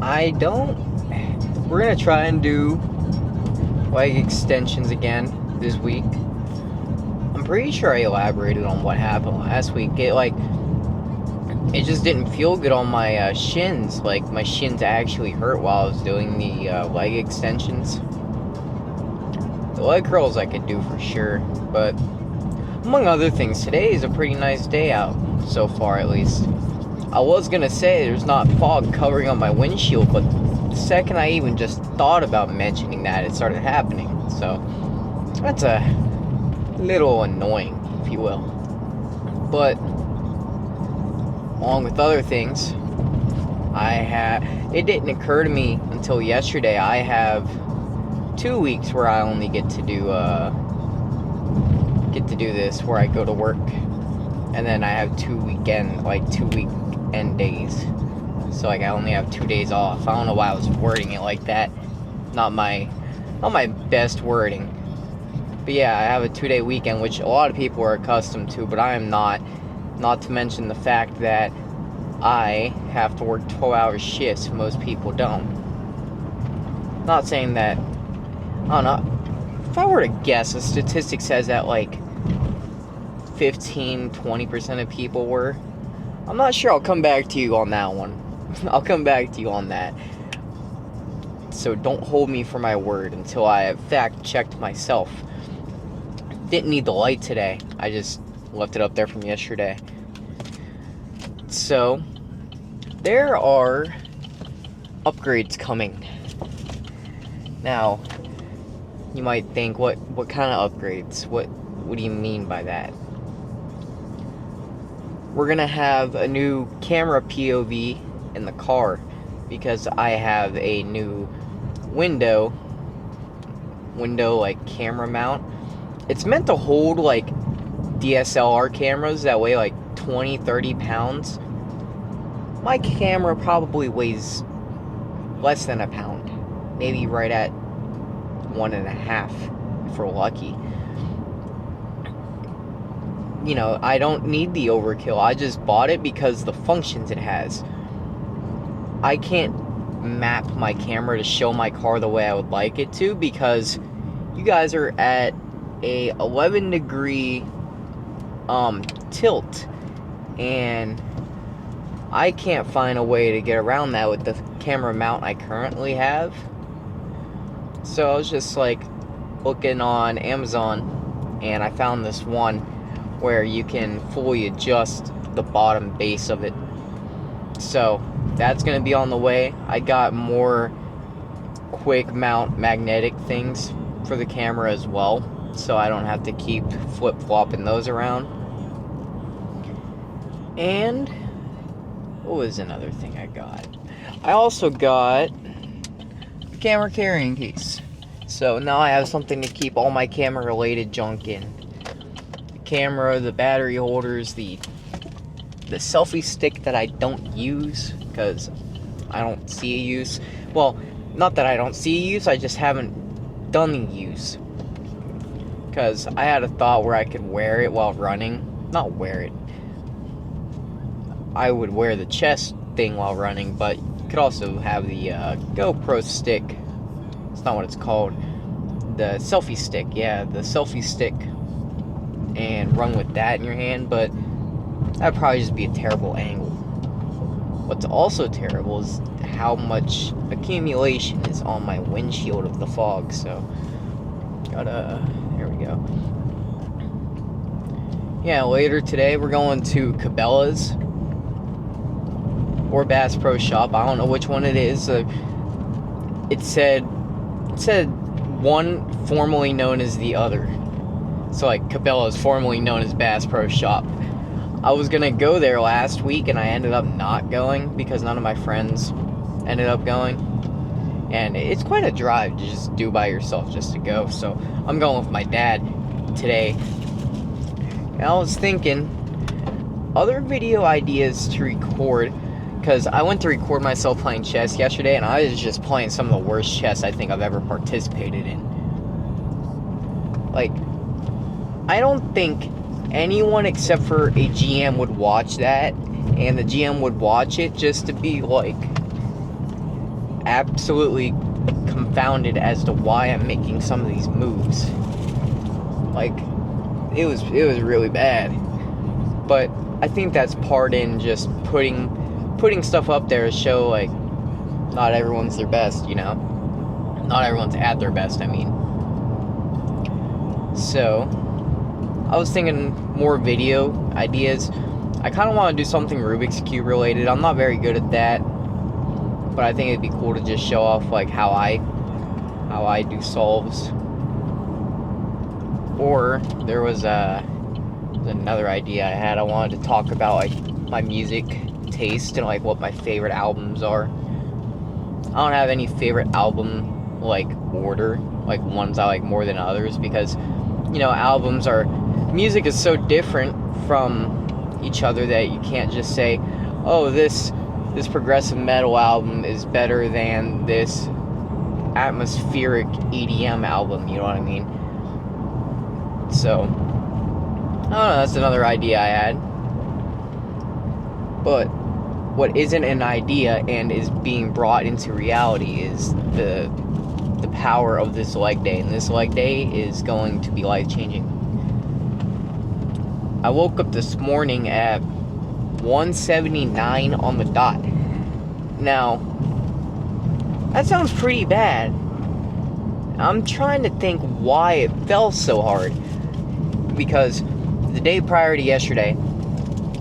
I don't. We're gonna try and do leg extensions again this week. I'm pretty sure I elaborated on what happened last week. It just didn't feel good on my shins. Like, my shins actually hurt while I was doing the leg extensions. The leg curls I could do for sure, but among other things, today is a pretty nice day out, so far at least. I was gonna say there's not fog covering on my windshield, but the second I even just thought about mentioning that, it started happening. So, that's a little annoying, if you will. But along with other things, it didn't occur to me until yesterday, I have 2 weeks where I only get to do this, where I go to work, and then I have 2 weekend days, so like I only have 2 days off. I don't know why I was wording it like that, not my best wording, but yeah, I have a 2-day weekend, which a lot of people are accustomed to, but I am not to mention the fact that I have to work 12-hour shifts. Most people don't. Not saying that, I don't know, if I were to guess, a statistic says that like 15-20% of people were. I'm not sure. I'll come back to you on that one. I'll come back to you on that. So don't hold me for my word until I have fact checked myself. Didn't need the light today. I just left it up there from yesterday. So there are upgrades coming. Now, you might think, what kind of upgrades? What do you mean by that? We're gonna have a new camera POV in the car, because I have a new window like camera mount. It's meant to hold like DSLR cameras that weigh like 20-30 pounds. My camera probably weighs less than a pound, maybe right at 1.5 if we're lucky. You know, I don't need the overkill. I just bought it because the functions it has. I can't map my camera to show my car the way I would like it to, because you guys are at a 11-degree tilt, and I can't find a way to get around that with the camera mount I currently have. So I was just like looking on Amazon, and I found this one where you can fully adjust the bottom base of it. So that's going to be on the way. I got more quick mount magnetic things for the camera as well, so I don't have to keep flip-flopping those around. And what was another thing I got? I also got a camera carrying case. So now I have something to keep all my camera related junk in. The camera, the battery holders, the selfie stick that I don't use because I don't see a use. Well, not that I don't see a use, I just haven't done the use. Because I had a thought where I could wear it while running. Not wear it. I would wear the chest thing while running, but you could also have the GoPro stick. It's not what it's called. The selfie stick, yeah, the selfie stick. And run with that in your hand, but that'd probably just be a terrible angle. What's also terrible is how much accumulation is on my windshield of the fog, so here we go. Yeah, later today we're going to Cabela's or Bass Pro Shop. I don't know which one it is. It said one formerly known as the other. So like Cabela's formerly known as Bass Pro Shop. I was gonna go there last week and I ended up not going because none of my friends ended up going. And it's quite a drive to just do by yourself just to go. So I'm going with my dad today. And I was thinking other video ideas to record, because I went to record myself playing chess yesterday and I was just playing some of the worst chess I think I've ever participated in. Like, I don't think anyone except for a GM would watch that, and the GM would watch it just to be like, absolutely confounded as to why I'm making some of these moves. Like, it was really bad. But I think that's part in just putting stuff up there to show, like, not everyone's their best, you know? Not everyone's at their best, I mean. So, I was thinking more video ideas. I kind of want to do something Rubik's Cube related. I'm not very good at that, but I think it'd be cool to just show off, like, how I do solves. Or there was another idea I had. I wanted to talk about, like, my music taste and, like, what my favorite albums are. I don't have any favorite album, like, order, like ones I like more than others, because, you know, music is so different from each other that you can't just say, oh, this progressive metal album is better than this atmospheric EDM album, you know what I mean? So, I don't know, that's another idea I had. But what isn't an idea and is being brought into reality is the power of this leg day. And this leg day is going to be life-changing. I woke up this morning at 179 on the dot. Now, that sounds pretty bad. I'm trying to think why it fell so hard. Because the day prior to yesterday,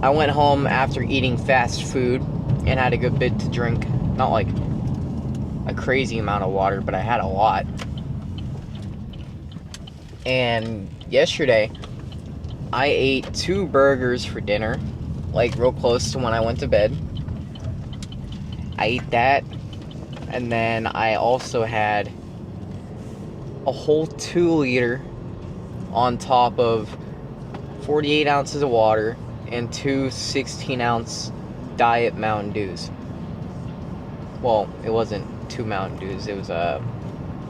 I went home after eating fast food and had a good bit to drink. Not like a crazy amount of water, but I had a lot. And yesterday, I ate 2 burgers for dinner, like real close to when I went to bed. I ate that, and then I also had a whole 2-liter on top of 48 ounces of water and 2 16-ounce Diet Mountain Dews. Well, it wasn't 2 Mountain Dews, it was a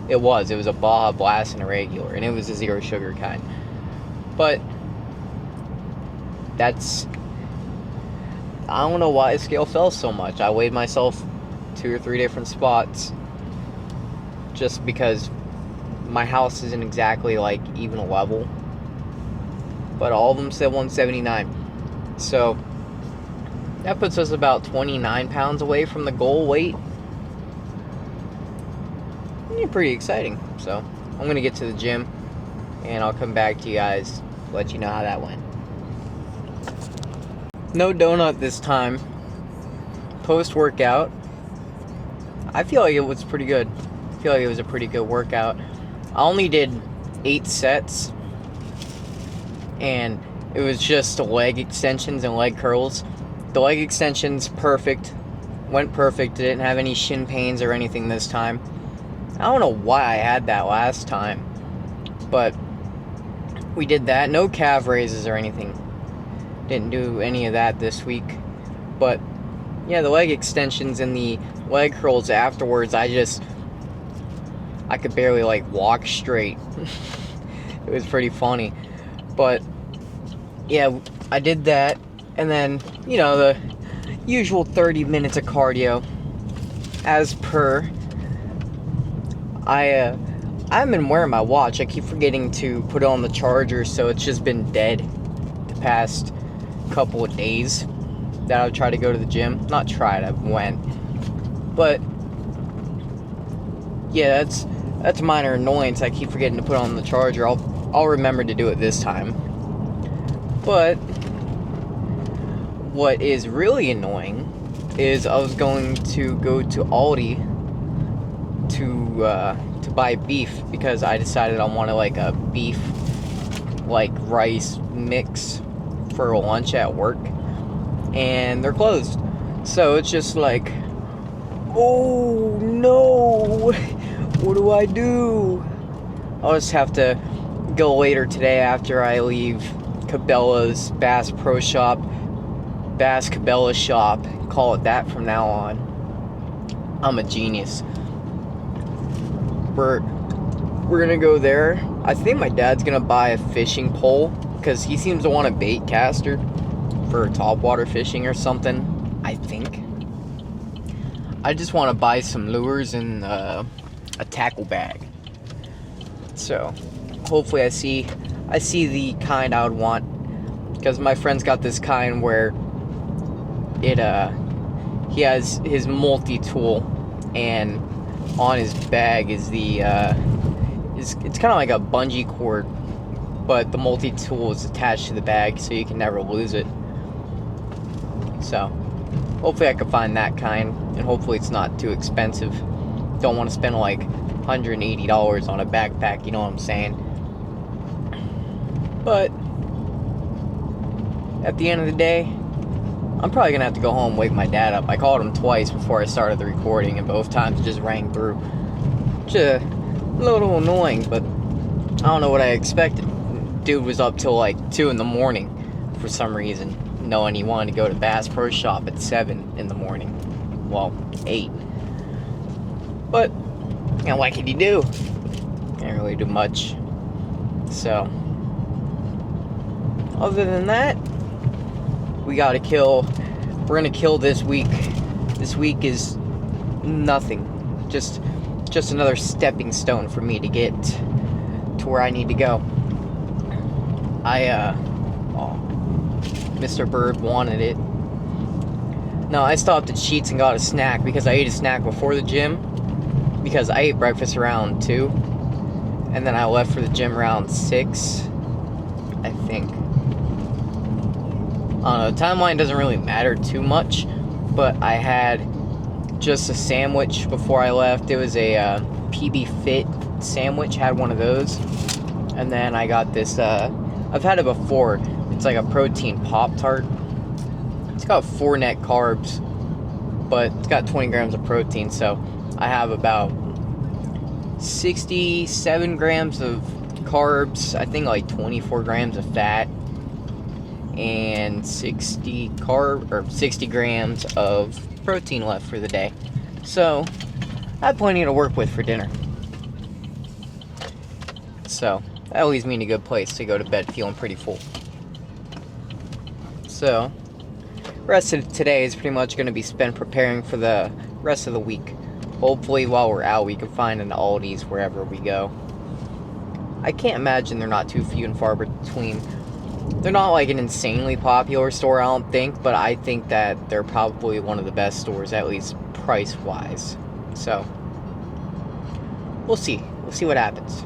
Baja Blast and a regular, and it was a 0 sugar kind. But I don't know why the scale fell so much. I weighed myself 2 or 3 different spots just because my house isn't exactly like even a level, but all of them said 179. So that puts us about 29 pounds away from the goal weight. Pretty exciting. So I'm gonna get to the gym and I'll come back to you guys, let you know how that went. No donut this time. Post-workout, I feel like it was pretty good. I feel like it was a pretty good workout. I only did 8 sets, and it was just leg extensions and leg curls. The leg extensions, perfect. Went perfect. Didn't have any shin pains or anything this time. I don't know why I had that last time, but we did that. No calf raises or anything. Didn't do any of that this week. But yeah, the leg extensions and the leg curls afterwards, I could barely like walk straight. It was pretty funny. But yeah, I did that, and then, you know, the usual 30 minutes of cardio as per. I haven't been wearing my watch. I keep forgetting to put it on the charger, so it's just been dead the past couple of days that I would try to go to the gym. Not tried, I went. But yeah, that's a minor annoyance. I keep forgetting to put it on the charger. I'll remember to do it this time. But what is really annoying is I was going to go to Aldi to buy beef, because I decided I wanted like a beef like rice mix for lunch at work, and they're closed. So it's just like, oh no, what do I do? I'll just have to go later today after I leave Cabela's Bass Pro Shop, Bass Cabela Shop, call it that from now on. I'm a genius. We're gonna go there. I think my dad's gonna buy a fishing pole, because he seems to want a bait caster for topwater fishing or something, I think. I just want to buy some lures and a tackle bag. So hopefully I see the kind I would want, because my friend's got this kind where he has his multi-tool, and on his bag is it's kind of like a bungee cord, but the multi-tool is attached to the bag so you can never lose it. So hopefully I can find that kind, and hopefully it's not too expensive. Don't want to spend like $180 on a backpack, you know what I'm saying? But at the end of the day, I'm probably gonna have to go home and wake my dad up. I called him twice before I started the recording, and both times it just rang through. Just a little annoying, but I don't know what I expected. Dude was up till like 2 in the morning for some reason, knowing he wanted to go to Bass Pro Shop at 7 in the morning. Well, 8. But, you know, what can you do? Can't really do much. So, other than that, we're gonna kill this week. This week is nothing. Just another stepping stone for me to get to where I need to go. Mr. Bird wanted it. No, I stopped at Sheetz and got a snack because I ate a snack before the gym, because I ate breakfast around 2, and then I left for the gym around 6, I think. I don't know, the timeline doesn't really matter too much, but I had just a sandwich before I left. It was a PB Fit sandwich, had one of those, and then I got this, I've had it before, it's like a protein Pop-Tart. It's got 4 net carbs, but it's got 20 grams of protein, so I have about 67 grams of carbs, I think like 24 grams of fat, and 60 grams of protein left for the day. So I have plenty to work with for dinner. So that leaves me in a good place to go to bed feeling pretty full. So rest of today is pretty much going to be spent preparing for the rest of the week. Hopefully while we're out we can find an Aldi's wherever we go. I can't imagine they're not too few and far between. They're not like an insanely popular store, I don't think, but I think that they're probably one of the best stores, at least price-wise. So, we'll see. We'll see what happens.